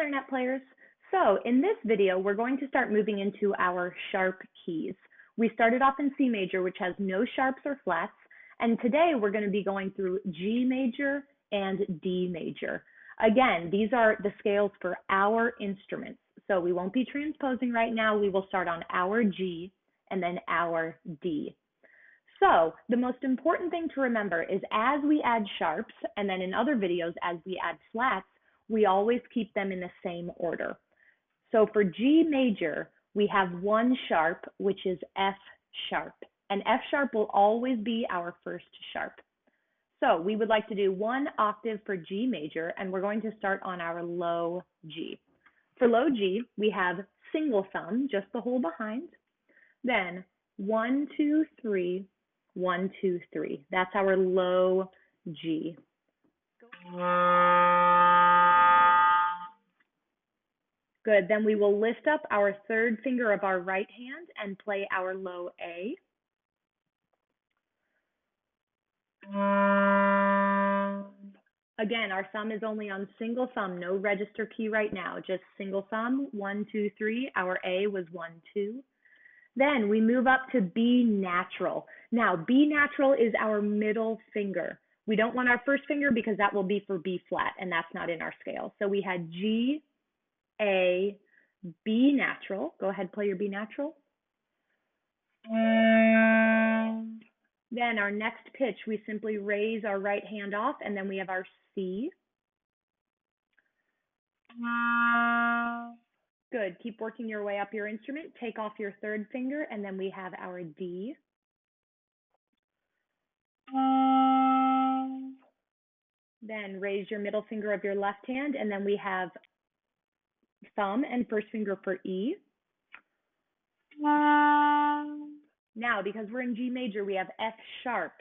clarinet players. So in this video, we're going to start moving into our sharp keys. We started off in C major, which has no sharps or flats, and today we're going to be going through G major and D major. Again, these are the scales for our instruments. So we won't be transposing right now. We will start on our G and then our D. So the most important thing to remember is as we add sharps, and then in other videos as we add flats, we always keep them in the same order. So for G major, we have one sharp, which is F sharp, and F sharp will always be our first sharp. So we would like to do one octave for G major, and we're going to start on our low G. For low G, we have single thumb, just the hole behind, then 1, 2, 3, 1, 2, 3. That's our low G. Good, then we will lift up our third finger of our right hand and play our low A. Again, our thumb is only on single thumb, no register key right now, just single thumb, 1, 2, 3. Our A was 1, 2. Then we move up to B natural. Now, B natural is our middle finger. We don't want our first finger because that will be for B flat, and that's not in our scale. So we had G, A, B natural. Go ahead, play your B natural. Then our next pitch, we simply raise our right hand off, and then we have our C. Good, keep working your way up your instrument. Take off your third finger, and then we have our D. Then raise your middle finger of your left hand, and then we have thumb and first finger for E. Now, because we're in G major, we have F sharp.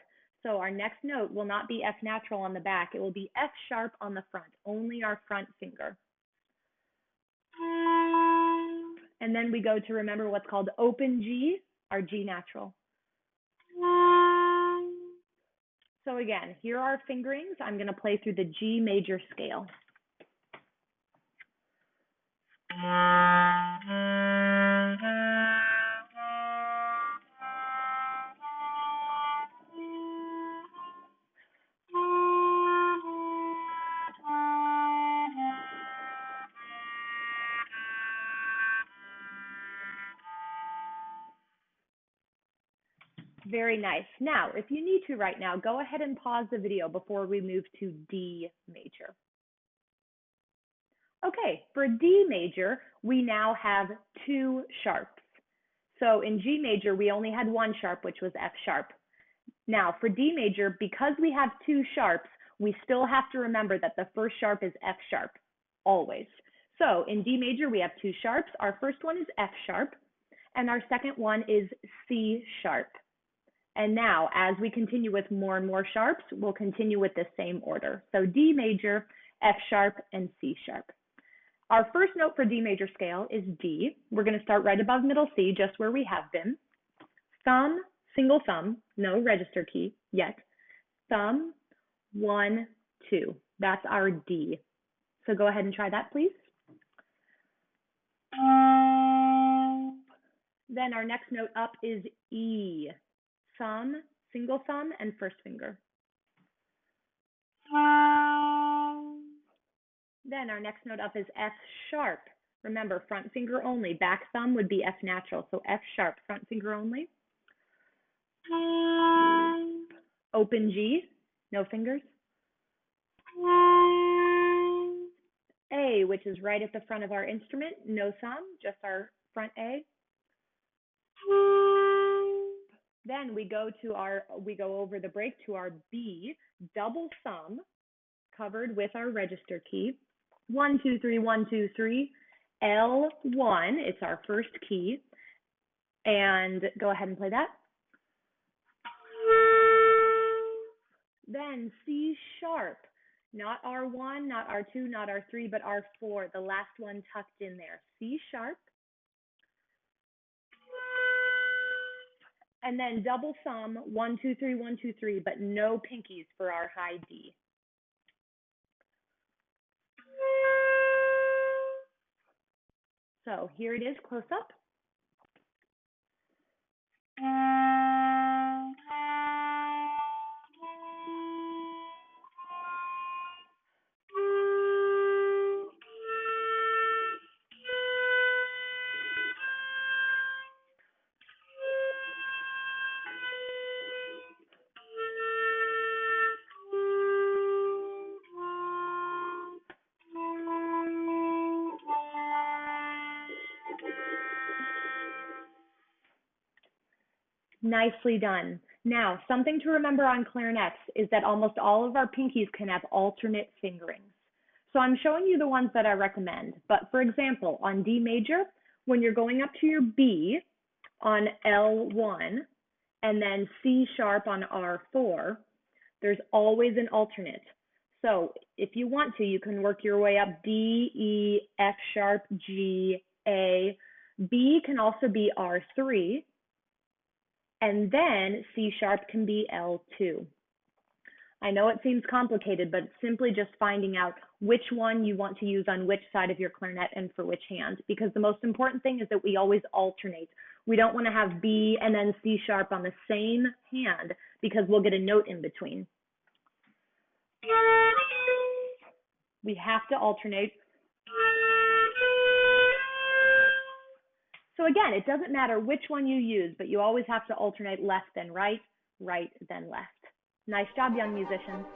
So our next note will not be F natural on the back. It will be F sharp on the front, only our front finger. And then we go to remember what's called open G, our G natural. So again, here are fingerings. I'm going to play through the G major scale. Very nice. Now, if you need to right now, go ahead and pause the video before we move to D major. Okay, for D major, we now have two sharps. So in G major, we only had one sharp, which was F sharp. Now for D major, because we have two sharps, we still have to remember that the first sharp is F sharp, always. So in D major, we have two sharps. Our first one is F sharp, and our second one is C sharp. And now, as we continue with more and more sharps, we'll continue with the same order. So D major, F sharp, and C sharp. Our first note for D major scale is D. We're going to start right above middle C, just where we have been. Thumb, single thumb, no register key yet. Thumb, 1, 2. That's our D. So go ahead and try that, please. Then our next note up is E. Thumb, single thumb, and first finger. Then our next note up is F sharp. Remember, front finger only. Back thumb would be F natural, so F sharp, front finger only. Open G, no fingers. A, which is right at the front of our instrument, no thumb, just our front A. Then we go over the break to our B, double thumb, covered with our register key. 1, 2, 3, 1, 2, 3. L1, it's our first key. And go ahead and play that. Then C sharp, not R1, not R2, not R3, but R4, the last one tucked in there. C sharp. And then double thumb, 1, 2, 3, 1, 2, 3, but no pinkies for our high D. So here it is close up. Nicely done. Now, something to remember on clarinets is that almost all of our pinkies can have alternate fingerings. So I'm showing you the ones that I recommend. But for example, on D major, when you're going up to your B on L1 and then C sharp on R4, there's always an alternate. So if you want to, you can work your way up D, E, F sharp, G, A. B can also be R3. And then C sharp can be L2. I know it seems complicated, but it's simply just finding out which one you want to use on which side of your clarinet and for which hand, because the most important thing is that we always alternate. We don't want to have B and then C sharp on the same hand because we'll get a note in between. We have to alternate. So again, it doesn't matter which one you use, but you always have to alternate left then right, right then left. Nice job, young musicians.